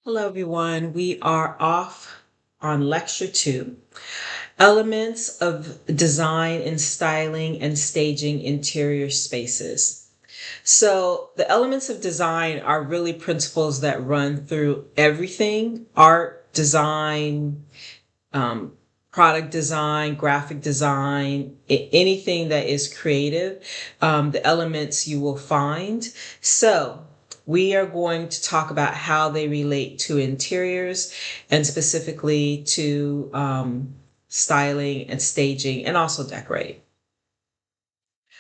Hello, everyone. We are off on lecture two, elements of design and styling and staging interior spaces. So the elements of design are really principles that run through everything: art, design, um, product design, graphic design, anything that is creative, the elements you will find. So we are going to talk about how they relate to interiors and specifically to styling and staging and also decorating.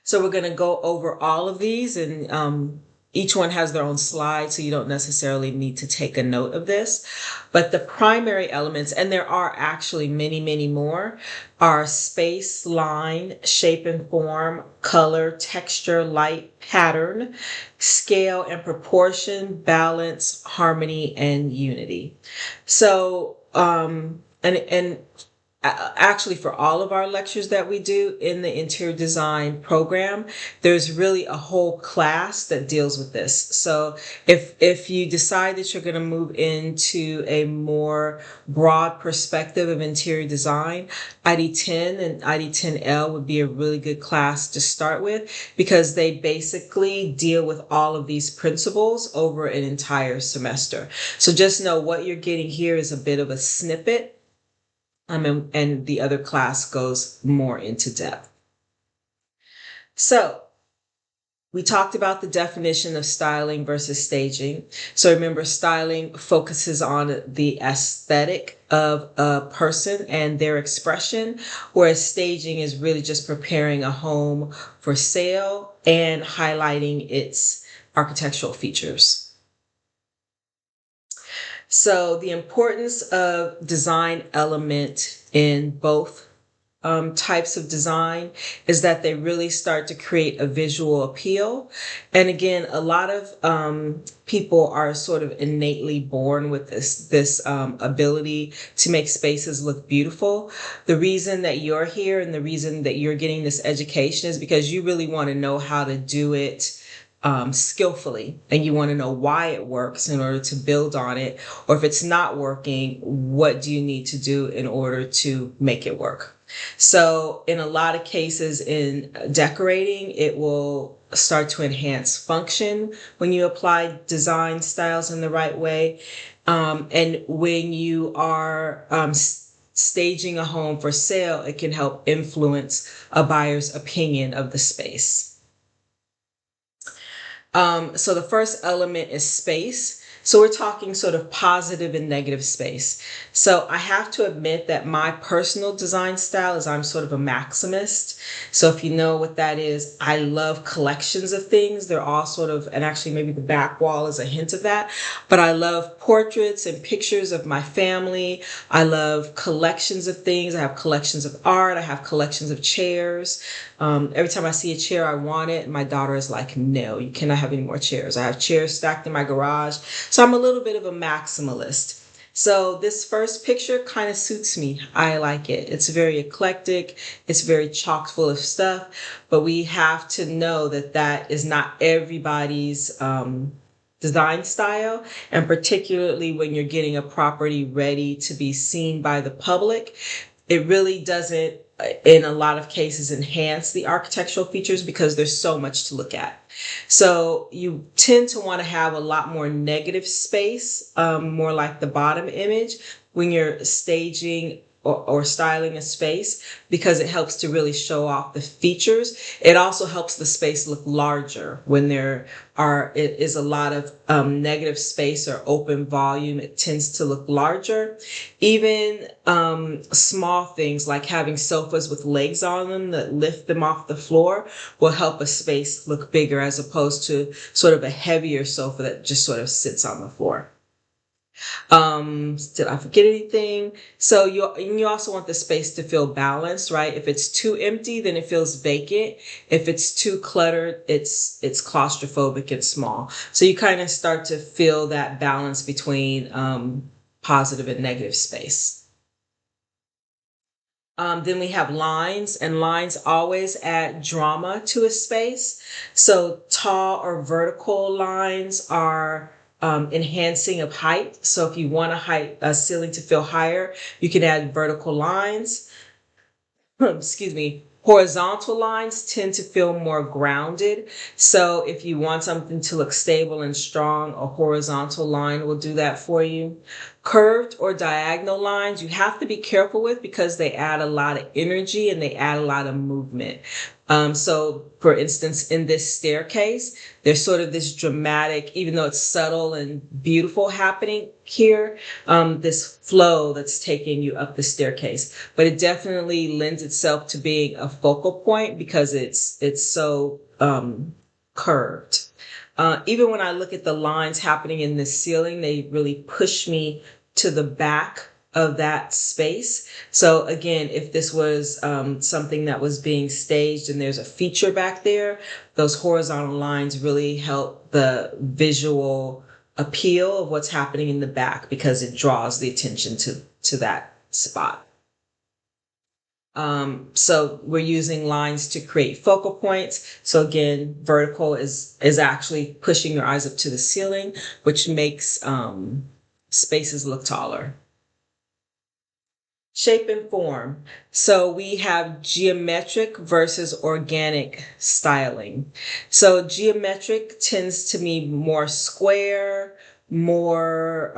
So we're going to go over all of these, and each one has their own slide, so you don't necessarily need to take a note of this. But the primary elements, and there are actually many, many more, are space, line, shape and form, color, texture, light, pattern, scale and proportion, balance, harmony, and unity. So, and actually, for all of our lectures that we do in the interior design program, there's really a whole class that deals with this. So if you decide that you're going to move into a more broad perspective of interior design, ID10 and ID10L would be a really good class to start with, because they basically deal with all of these principles over an entire semester. So just know what you're getting here is a bit of a snippet. And the other class goes more into depth. So we talked about the definition of styling versus staging. So remember, styling focuses on the aesthetic of a person and their expression, whereas staging is really just preparing a home for sale and highlighting its architectural features. So the importance of design element in both types of design is that they really start to create a visual appeal. And again, a lot of people are sort of innately born with this ability to make spaces look beautiful. The reason that you're here and the reason that you're getting this education is because you really want to know how to do it skillfully, and you want to know why it works in order to build on it, or if it's not working, what do you need to do in order to make it work. So in a lot of cases in decorating, it will start to enhance function when you apply design styles in the right way, and when you are staging a home for sale, it can help influence a buyer's opinion of the space. So the first element is space. So we're talking sort of positive and negative space. So I have to admit that my personal design style is I'm sort of a maximist. So if you know what that is, I love collections of things. They're all sort of, and actually maybe the back wall is a hint of that, but I love portraits and pictures of my family. I love collections of things. I have collections of art. I have collections of chairs. Every time I see a chair, I want it. My daughter is like, no, you cannot have any more chairs. I have chairs stacked in my garage. So I'm a little bit of a maximalist. So this first picture kind of suits me. I like it. It's very eclectic. It's very chock full of stuff. But we have to know that that is not everybody's design style. And particularly when you're getting a property ready to be seen by the public, it really doesn't, in a lot of cases, enhance the architectural features because there's so much to look at. So you tend to want to have a lot more negative space, more like the bottom image, when you're staging or styling a space, because it helps to really show off the features. It also helps the space look larger when there is a lot of negative space or open volume. It tends to look larger. Even small things like having sofas with legs on them that lift them off the floor will help a space look bigger, as opposed to sort of a heavier sofa that just sort of sits on the floor. Did I forget anything? So you also want the space to feel balanced, right? If it's too empty, then it feels vacant. If it's too cluttered, it's claustrophobic and small. So you kind of start to feel that balance between positive and negative space. Then we have lines, and lines always add drama to a space. So tall or vertical lines are enhancing of height. So if you want a ceiling to feel higher, you can add vertical lines. Excuse me. Horizontal lines tend to feel more grounded. So if you want something to look stable and strong, a horizontal line will do that for you. Curved or diagonal lines, you have to be careful with because they add a lot of energy and they add a lot of movement. So for instance, in this staircase, there's sort of this dramatic, even though it's subtle and beautiful happening here, this flow that's taking you up the staircase. But it definitely lends itself to being a focal point because it's so curved. Even when I look at the lines happening in the ceiling, they really push me to the back of that space. So again, if this was something that was being staged and there's a feature back there, those horizontal lines really help the visual appeal of what's happening in the back because it draws the attention to that spot. So we're using lines to create focal points. So again, vertical is actually pushing your eyes up to the ceiling, which makes spaces look taller. Shape and form. So we have geometric versus organic styling. So geometric tends to be more square, more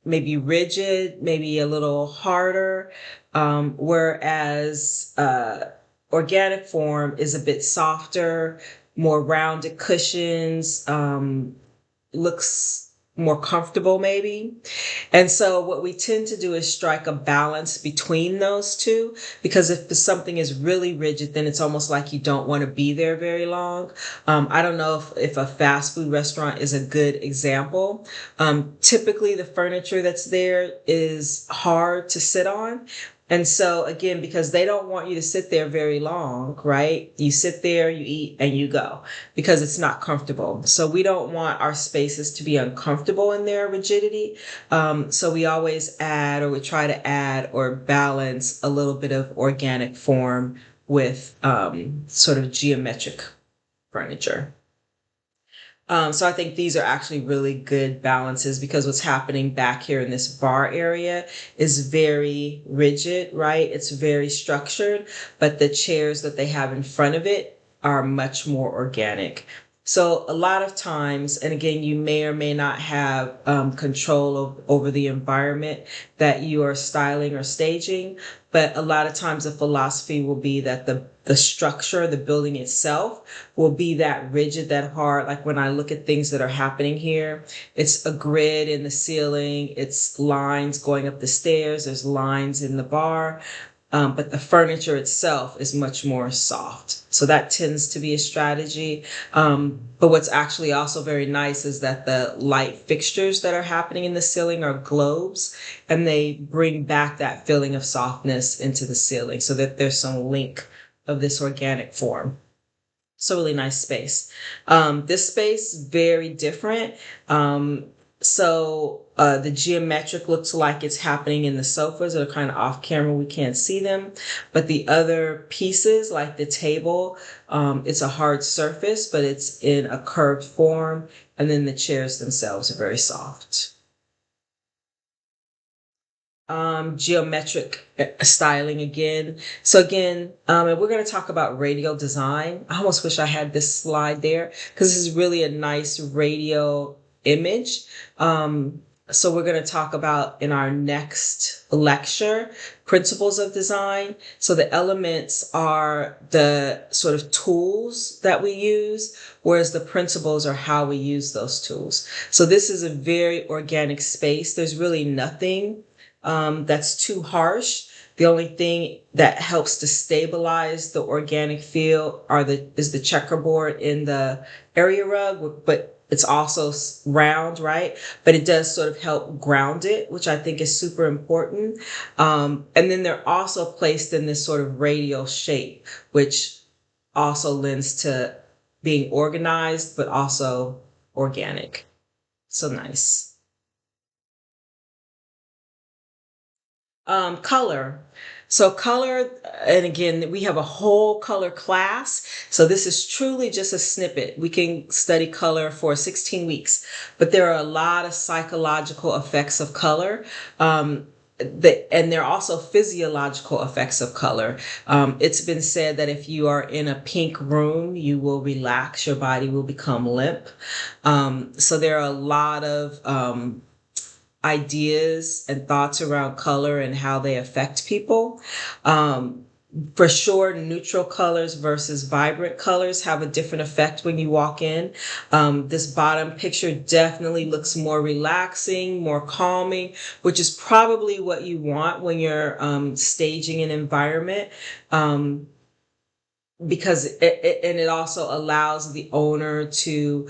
maybe rigid, maybe a little harder, whereas organic form is a bit softer, more rounded cushions, looks more comfortable maybe. And so what we tend to do is strike a balance between those two, because if something is really rigid, then it's almost like you don't want to be there very long. I don't know if a fast food restaurant is a good example. Typically the furniture that's there is hard to sit on. And so again, because they don't want you to sit there very long, right? You sit there, you eat, and you go because it's not comfortable. So we don't want our spaces to be uncomfortable in their rigidity. So we always add, or we try to add or balance a little bit of organic form with sort of geometric furniture. So I think these are actually really good balances because what's happening back here in this bar area is very rigid, right? It's very structured, but the chairs that they have in front of it are much more organic. So a lot of times, and again, you may or may not have control over the environment that you are styling or staging, but a lot of times the philosophy will be that the structure, the building itself will be that rigid, that hard. Like when I look at things that are happening here, it's a grid in the ceiling, it's lines going up the stairs, there's lines in the bar. But the furniture itself is much more soft. So that tends to be a strategy. But what's actually also very nice is that the light fixtures that are happening in the ceiling are globes, and they bring back that feeling of softness into the ceiling so that there's some link of this organic form. So really nice space. This space, very different. The geometric looks like it's happening in the sofas that are kind of off camera. We can't see them. But the other pieces, like the table, it's a hard surface, but it's in a curved form. And then the chairs themselves are very soft. Geometric styling again. So again, and we're going to talk about radial design. I almost wish I had this slide there because this is really a nice radial image. So we're going to talk about in our next lecture, principles of design. So the elements are the sort of tools that we use, whereas the principles are how we use those tools. So this is a very organic space. There's really nothing that's too harsh. The only thing that helps to stabilize the organic feel is the checkerboard in the area rug, but it's also round, right? But it does sort of help ground it, which I think is super important. And then they're also placed in this sort of radial shape, which also lends to being organized, but also organic. So nice. Color. So color, and again, we have a whole color class. So this is truly just a snippet. We can study color for 16 weeks, but there are a lot of psychological effects of color. And there are also physiological effects of color. It's been said that if you are in a pink room, you will relax, your body will become limp. So there are a lot of ideas and thoughts around color and how they affect people. Um, for sure, neutral colors versus vibrant colors have a different effect when you walk in. This bottom picture definitely looks more relaxing, more calming, which is probably what you want when you're staging an environment. Um, because and it also allows the owner to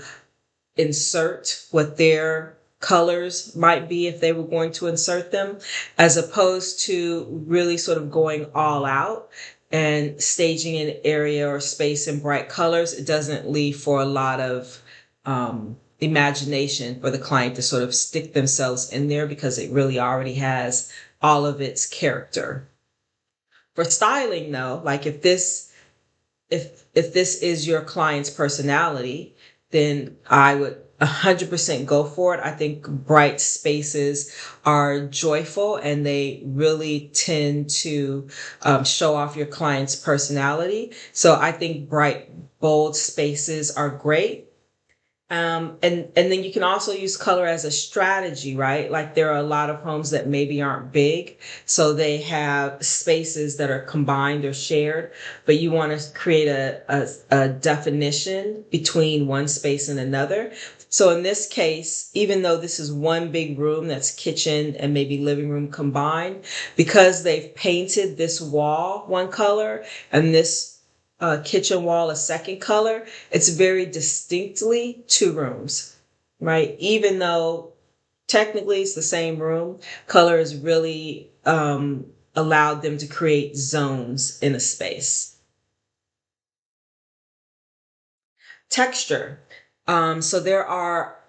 insert what their colors might be if they were going to insert them, as opposed to really sort of going all out and staging an area or space in bright colors. It doesn't leave for a lot of imagination for the client to sort of stick themselves in there because it really already has all of its character. For styling though, like if this is your client's personality, then I would 100% go for it. I think bright spaces are joyful and they really tend to show off your client's personality. So I think bright, bold spaces are great. And then you can also use color as a strategy, right? Like there are a lot of homes that maybe aren't big, so they have spaces that are combined or shared, but you want to create a definition between one space and another. So in this case, even though this is one big room that's kitchen and maybe living room combined, because they've painted this wall one color and this kitchen wall a second color, it's very distinctly two rooms, right? Even though technically it's the same room, color has really allowed them to create zones in a space. Texture. So there are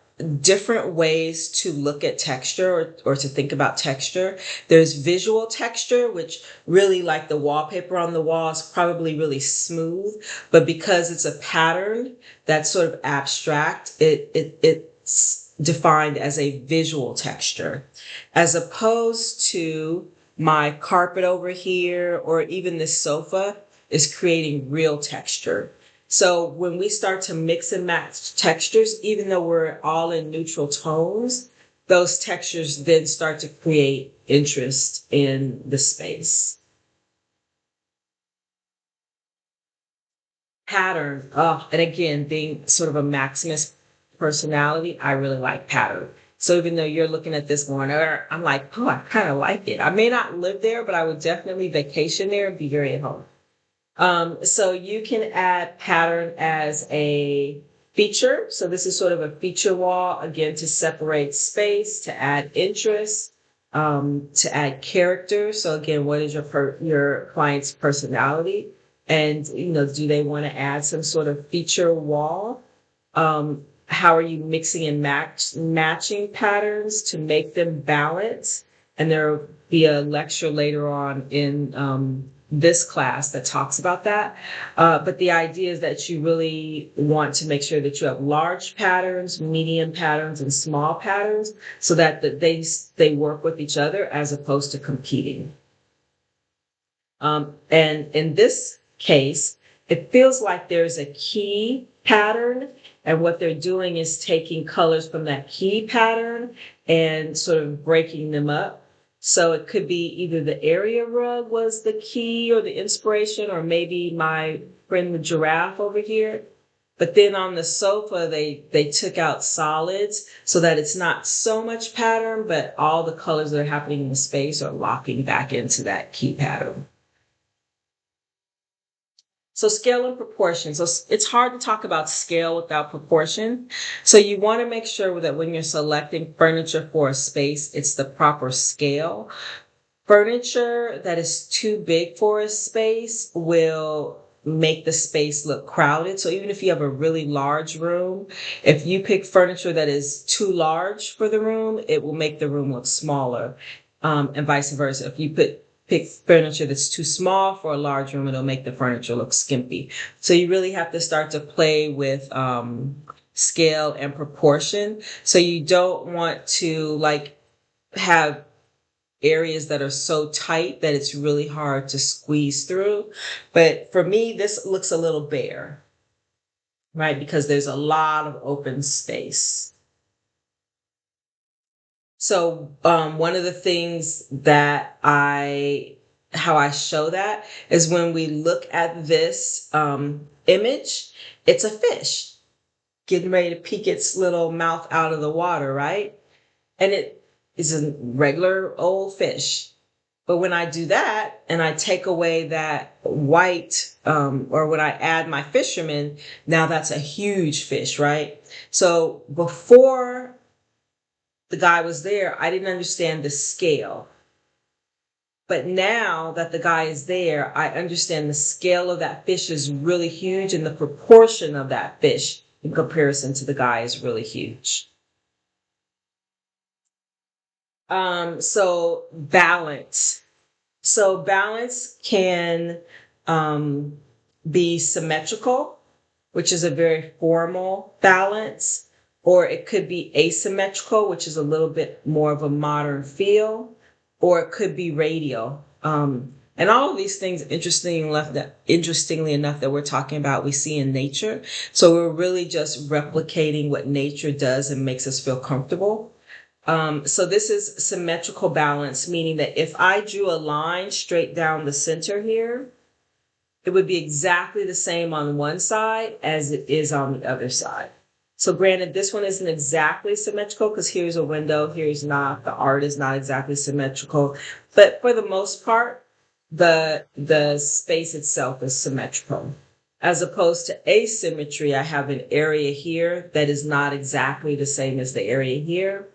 different ways to look at texture or to think about texture. There's visual texture, which really like the wallpaper on the wall is probably really smooth, but because it's a pattern that's sort of abstract, it's defined as a visual texture, as opposed to my carpet over here or even this sofa is creating real texture. So when we start to mix and match textures, even though we're all in neutral tones, those textures then start to create interest in the space. Pattern. And again, being sort of a Maximus personality, I really like pattern. So even though you're looking at this going, I'm like, oh, I kind of like it. I may not live there, but I would definitely vacation there and be very at home. So you can add pattern as a feature. So this is sort of a feature wall, again, to separate space, to add interest, to add character. So again, what is your client's personality? And, do they want to add some sort of feature wall? How are you mixing and matching patterns to make them balance? And there'll be a lecture later on in this class that talks about that. But the idea is that you really want to make sure that you have large patterns, medium patterns, and small patterns so that they work with each other as opposed to competing. And in this case, it feels like there's a key pattern, and what they're doing is taking colors from that key pattern and sort of breaking them up. So it could be either the area rug was the key or the inspiration, or maybe my friend the giraffe over here. But then on the sofa, they took out solids so that it's not so much pattern, but all the colors that are happening in the space are locking back into that key pattern. So scale and proportion. So it's hard to talk about scale without proportion. So you want to make sure that when you're selecting furniture for a space, it's the proper scale. Furniture that is too big for a space will make the space look crowded. So even if you have a really large room, if you pick furniture that is too large for the room, it will make the room look smaller. and vice versa. If you pick furniture that's too small for a large room, it'll make the furniture look skimpy. So you really have to start to play with scale and proportion. So you don't want to like have areas that are so tight that it's really hard to squeeze through. But for me, this looks a little bare, right? Because there's a lot of open space. So one of the things that how I show that is when we look at this image, it's a fish getting ready to peek its little mouth out of the water, right? And it is a regular old fish. But when I do that and I take away that white, or when I add my fisherman, now that's a huge fish, right? So before the guy was there, I didn't understand the scale. But now that the guy is there, I understand the scale of that fish is really huge and the proportion of that fish in comparison to the guy is really huge. So balance. So balance can be symmetrical, which is a very formal balance, or it could be asymmetrical, which is a little bit more of a modern feel, or it could be radial. And all of these things, interestingly enough, that we're talking about, we see in nature. So we're really just replicating what nature does and makes us feel comfortable. So this is symmetrical balance, meaning that if I drew a line straight down the center here, it would be exactly the same on one side as it is on the other side. So granted, this one isn't exactly symmetrical because here's a window, here's not. The art is not exactly symmetrical. But for the most part, the space itself is symmetrical. As opposed to asymmetry, I have an area here that is not exactly the same as the area here.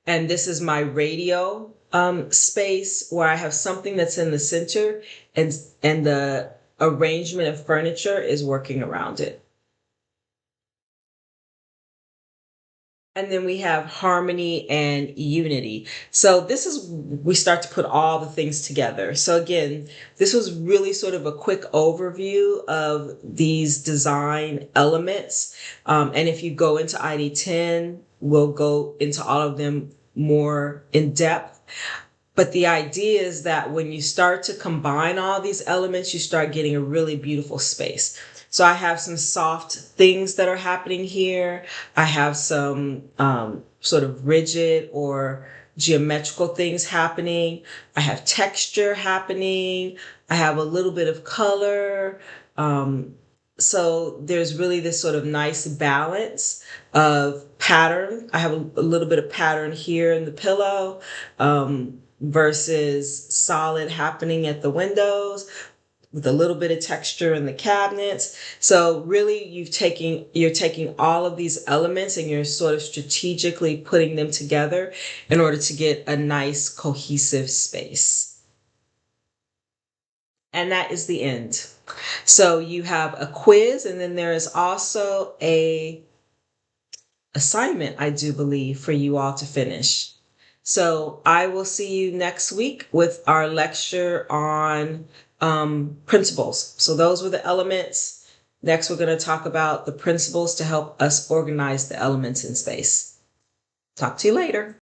And this is my radio space where I have something that's in the center and the arrangement of furniture is working around it. And then we have harmony and unity. So this is, we start to put all the things together. So again, this was really sort of a quick overview of these design elements. And if you go into ID10, we'll go into all of them more in depth. But the idea is that when you start to combine all these elements, you start getting a really beautiful space. So I have some soft things that are happening here. I have some sort of rigid or geometrical things happening. I have texture happening. I have a little bit of color. So there's really this sort of nice balance of pattern. I have a little bit of pattern here in the pillow versus solid happening at the windows with a little bit of texture in the cabinets. So really you're taking all of these elements and you're sort of strategically putting them together in order to get a nice cohesive space. And that is the end. So you have a quiz and then there is also a assignment, I do believe, for you all to finish. So I will see you next week with our lecture on principles. So those were the elements. Next, we're going to talk about the principles to help us organize the elements in space. Talk to you later.